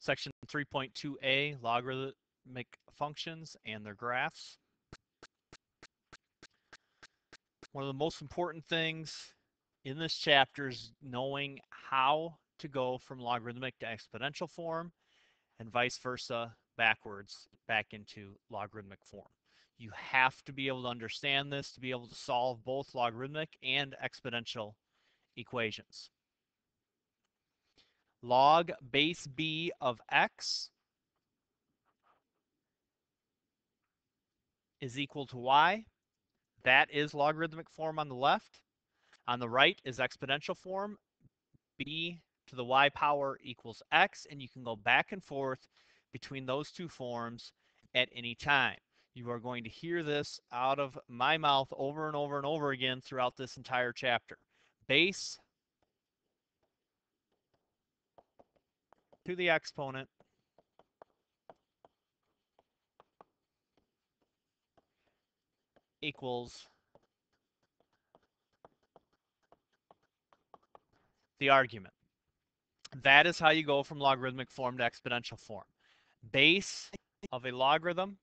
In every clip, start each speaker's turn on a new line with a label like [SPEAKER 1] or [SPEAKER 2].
[SPEAKER 1] Section 3.2a, logarithmic functions and their graphs. One of the most important things in this chapter is knowing how to go from logarithmic to exponential form and vice versa backwards back into logarithmic form. You have to be able to understand this to be able to solve both logarithmic and exponential equations. Log base b of x is equal to y. That is logarithmic form on the left. On the right is exponential form. B to the y power equals x, and you can go back and forth between those two forms at any time. You are going to hear this out of my mouth over and over and over again throughout this entire chapter. Base to the exponent equals the argument. That is how you go from logarithmic form to exponential form. Base of a logarithm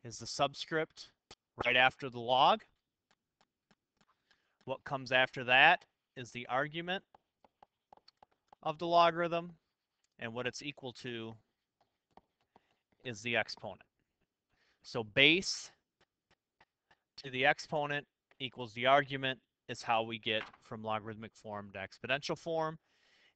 [SPEAKER 1] is the subscript right after the log. What comes after that is the argument of the logarithm, and what it's equal to is the exponent. So base to the exponent equals the argument is how we get from logarithmic form to exponential form.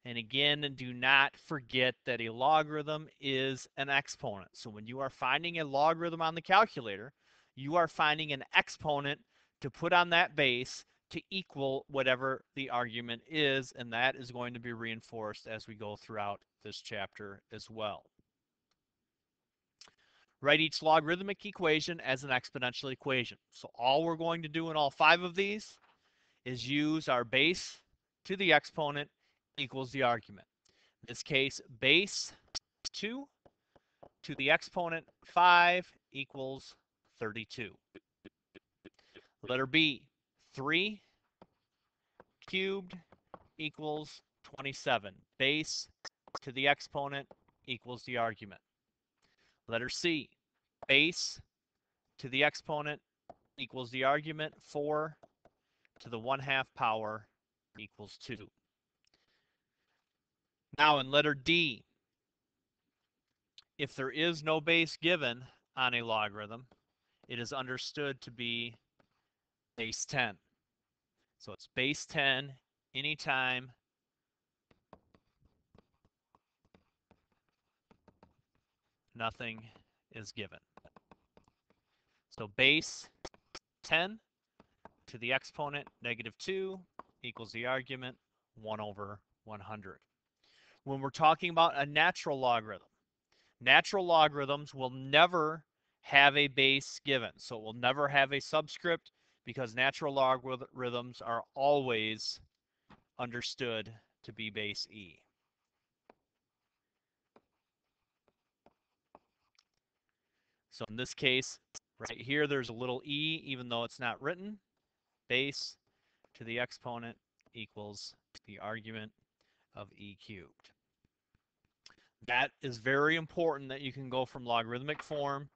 [SPEAKER 1] And again, do not forget that a logarithm is an exponent. So when you are finding a logarithm on the calculator, you are finding an exponent to put on that base to equal whatever the argument is, and that is going to be reinforced as we go throughout this chapter as well. Write each logarithmic equation as an exponential equation. So all we're going to do in all 5 of these is use our base to the exponent equals the argument. In this case, base 2 to the exponent 5 equals 32. Letter B, 3 cubed equals 27. Base to the exponent equals the argument. Letter C, base to the exponent equals the argument. 4 to the 1/2 power equals 2. Now in letter D, if there is no base given on a logarithm, it is understood to be base 10. So it's base 10 anytime nothing is given. So base 10 to the exponent -2 equals the argument 1/100. When we're talking about a natural logarithm, natural logarithms will never have a base given. So it will never have a subscript because natural logarithms are always understood to be base e. So in this case, right here, there's a little e, even though it's not written. Base to the exponent equals the argument of e cubed. That is very important that you can go from logarithmic form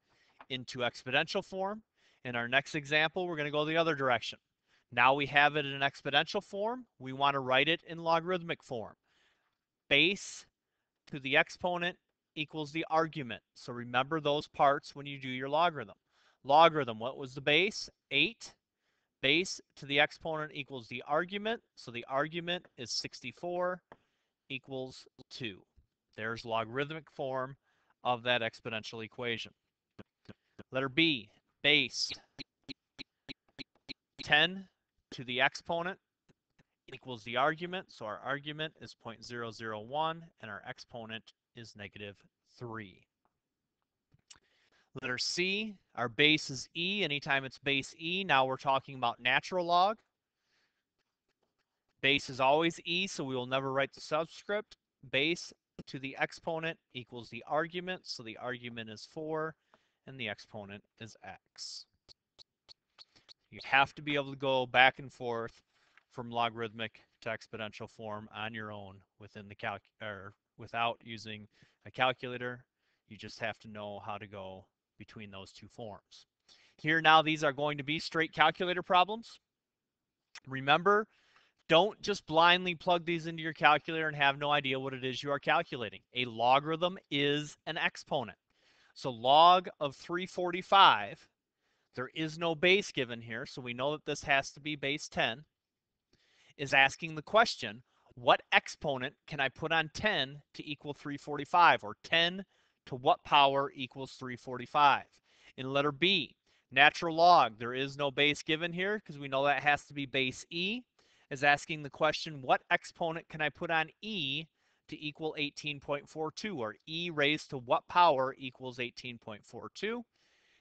[SPEAKER 1] into exponential form. In our next example, we're going to go the other direction. Now we have it in exponential form. We want to write it in logarithmic form. Base to the exponent equals the argument. So remember those parts when you do your logarithm. Logarithm, what was the base? 8. Base to the exponent equals the argument. So the argument is 64 equals 2. There's logarithmic form of that exponential equation. Letter B, base 10 to the exponent equals the argument. So our argument is 0.001 and our exponent is -3. Letter C, our base is e. Anytime it's base e, now we're talking about natural log. Base is always e, so we will never write the subscript. Base to the exponent equals the argument. So the argument is 4 and the exponent is x. You have to be able to go back and forth from logarithmic to exponential form on your own within the without using a calculator. You just have to know how to go between those two forms. Here now, these are going to be straight calculator problems. Remember, don't just blindly plug these into your calculator and have no idea what it is you are calculating. A logarithm is an exponent. So log of 345, there is no base given here, so we know that this has to be base 10, is asking the question, what exponent can I put on 10 to equal 345, or 10 to what power equals 345? In letter B, natural log, there is no base given here because we know that has to be base e, is asking the question, what exponent can I put on e to equal 18.42, or e raised to what power equals 18.42?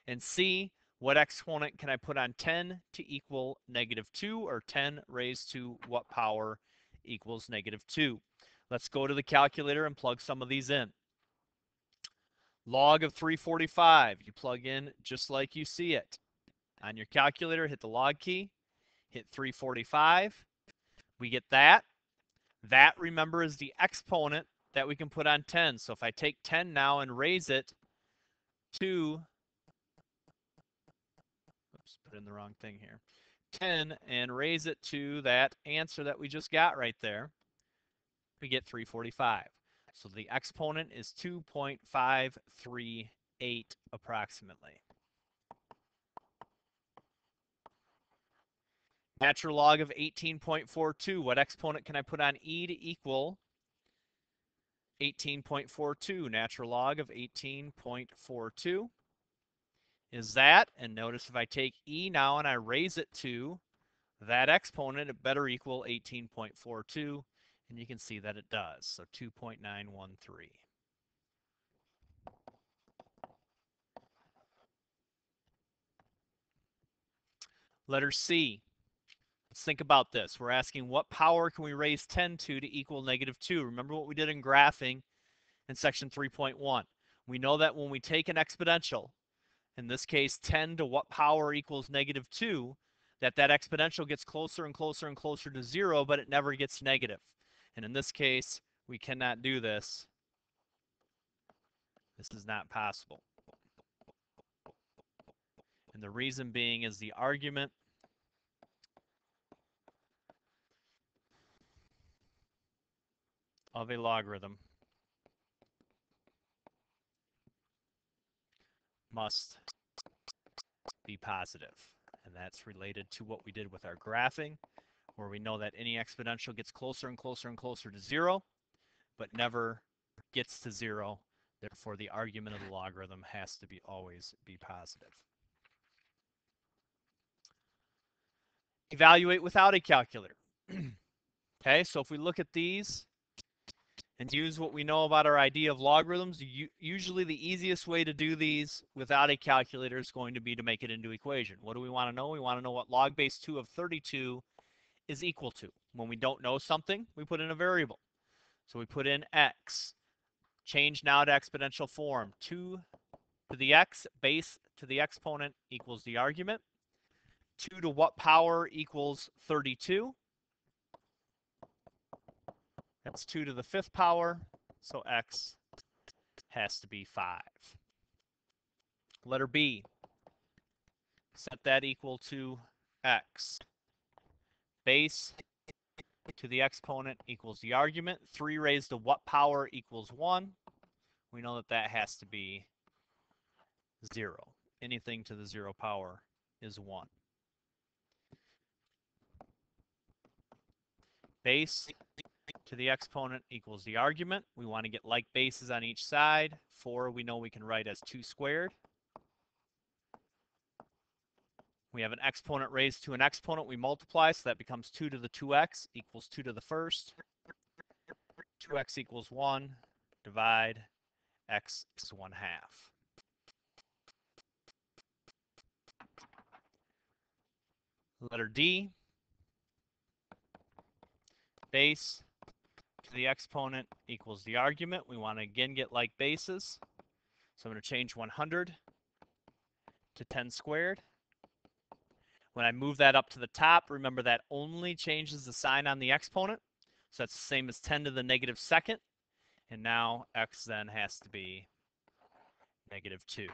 [SPEAKER 1] And C, what exponent can I put on 10 to equal -2, or 10 raised to what power equals -2? Let's go to the calculator and plug some of these in. Log of 345, you plug in just like you see it. On your calculator, hit the log key, hit 345. We get that. That, remember, is the exponent that we can put on 10. So if I take 10 now and raise it to, oops, put in the wrong thing here, 10 and raise it to that answer that we just got right there, we get 345. So the exponent is 2.538 approximately. Natural log of 18.42, what exponent can I put on e to equal 18.42? Natural log of 18.42 is that, and notice if I take e now and I raise it to that exponent, it better equal 18.42, and you can see that it does, so 2.913. Letter C. Let's think about this. We're asking what power can we raise 10 to equal -2? Remember what we did in graphing in section 3.1. We know that when we take an exponential, in this case 10 to what power equals -2, that exponential gets closer and closer and closer to 0, but it never gets negative. And in this case, we cannot do this. This is not possible. And the reason being is the argument of a logarithm must be positive. And that's related to what we did with our graphing, where we know that any exponential gets closer and closer and closer to 0, but never gets to 0. Therefore, the argument of the logarithm has to always be positive. Evaluate without a calculator. Okay, so if we look at these and use what we know about our idea of logarithms, usually the easiest way to do these without a calculator is going to be to make it into equation. What do we want to know? We want to know what log base 2 of 32 is equal to. When we don't know something, we put in a variable. So we put in x. Change now to exponential form. 2 to the x base to the exponent equals the argument. 2 to what power equals 32? That's 2 to the 5th power, so x has to be 5. Letter B, set that equal to x. Base to the exponent equals the argument. 3 raised to what power equals 1? We know that that has to be 0. Anything to the 0 power is 1. Base to the exponent equals the argument. We want to get like bases on each side. 4 we know we can write as 2 squared. We have an exponent raised to an exponent. We multiply, so that becomes 2 to the 2x equals 2 to the 1st. 2x equals 1. Divide. X is 1/2. Letter D. Base to the exponent equals the argument. We want to again get like bases. So I'm going to change 100 to 10 squared. When I move that up to the top, remember that only changes the sign on the exponent. So that's the same as 10 to the negative second. And now x then has to be -2.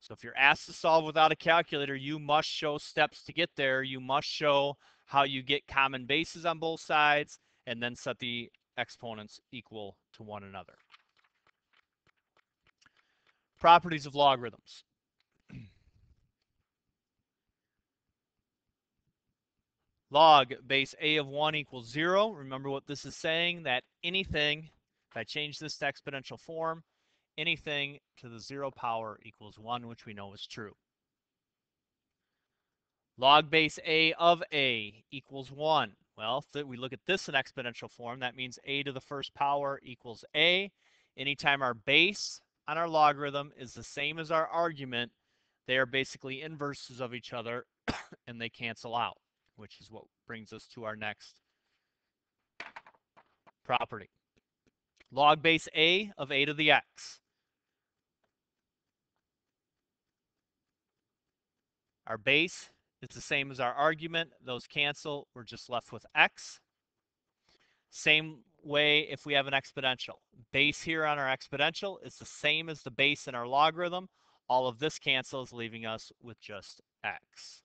[SPEAKER 1] So if you're asked to solve without a calculator, you must show steps to get there. You must show how you get common bases on both sides and then set the exponents equal to one another. Properties of logarithms. Log base a of 1 equals 0. Remember what this is saying, that anything, if I change this to exponential form, anything to the 0 power equals 1, which we know is true. Log base a of a equals 1. Well, if we look at this in exponential form, that means a to the first power equals a. Anytime our base on our logarithm is the same as our argument, they are basically inverses of each other and they cancel out, which is what brings us to our next property. Log base a of a to the x. Our base is the same as our argument. Those cancel. We're just left with x. Same way if we have an exponential. Base here on our exponential is the same as the base in our logarithm. All of this cancels, leaving us with just x.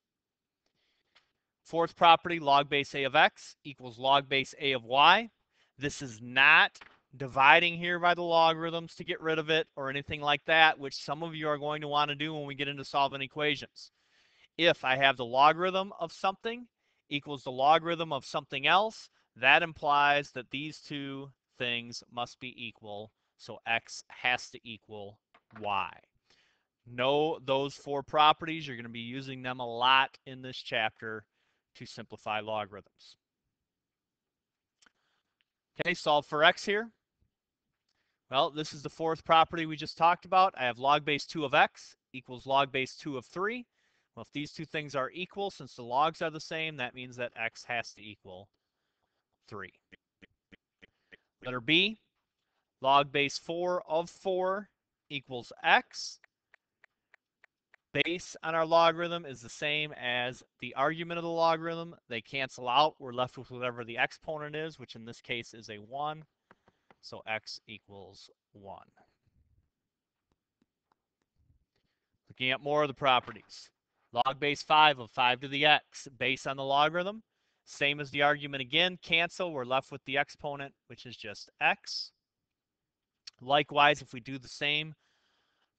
[SPEAKER 1] Fourth property, log base a of x equals log base a of y. This is not dividing here by the logarithms to get rid of it or anything like that, which some of you are going to want to do when we get into solving equations. If I have the logarithm of something equals the logarithm of something else, that implies that these two things must be equal, so x has to equal y. Know those four properties. You're going to be using them a lot in this chapter to simplify logarithms. Okay, solve for x here. Well, this is the fourth property we just talked about. I have log base 2 of x equals log base 2 of 3. Well, if these two things are equal, since the logs are the same, that means that x has to equal 3. Letter B, log base 4 of 4 equals x. Base on our logarithm is the same as the argument of the logarithm. They cancel out. We're left with whatever the exponent is, which in this case is a 1. So x equals 1. Looking at more of the properties. Log base 5 of 5 to the x, base on the logarithm. Same as the argument again, cancel. We're left with the exponent, which is just x. Likewise, if we do the same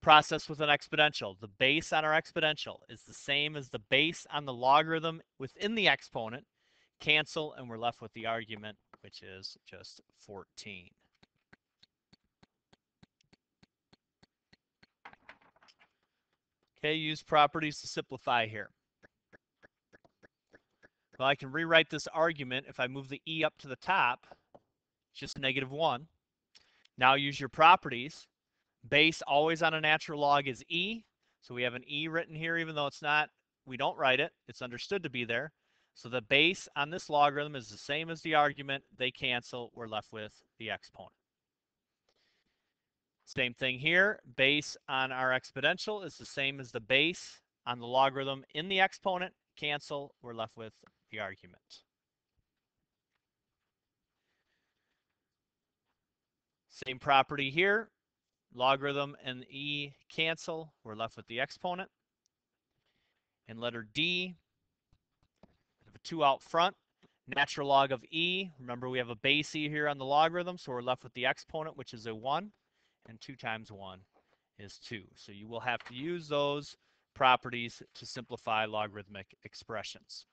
[SPEAKER 1] process with an exponential, the base on our exponential is the same as the base on the logarithm within the exponent. Cancel, and we're left with the argument, which is just 14. Okay, use properties to simplify here. Well, I can rewrite this argument if I move the e up to the top, just -1. Now use your properties. Base always on a natural log is e. So we have an e written here, even though it's not, we don't write it. It's understood to be there. So the base on this logarithm is the same as the argument. They cancel. We're left with the exponent. Same thing here. Base on our exponential is the same as the base on the logarithm in the exponent. Cancel. We're left with the argument. Same property here. Logarithm and e cancel. We're left with the exponent. And letter D, we have a 2 out front. Natural log of e. Remember, we have a base e here on the logarithm, so we're left with the exponent, which is a 1. And 2 times 1 is 2. So you will have to use those properties to simplify logarithmic expressions.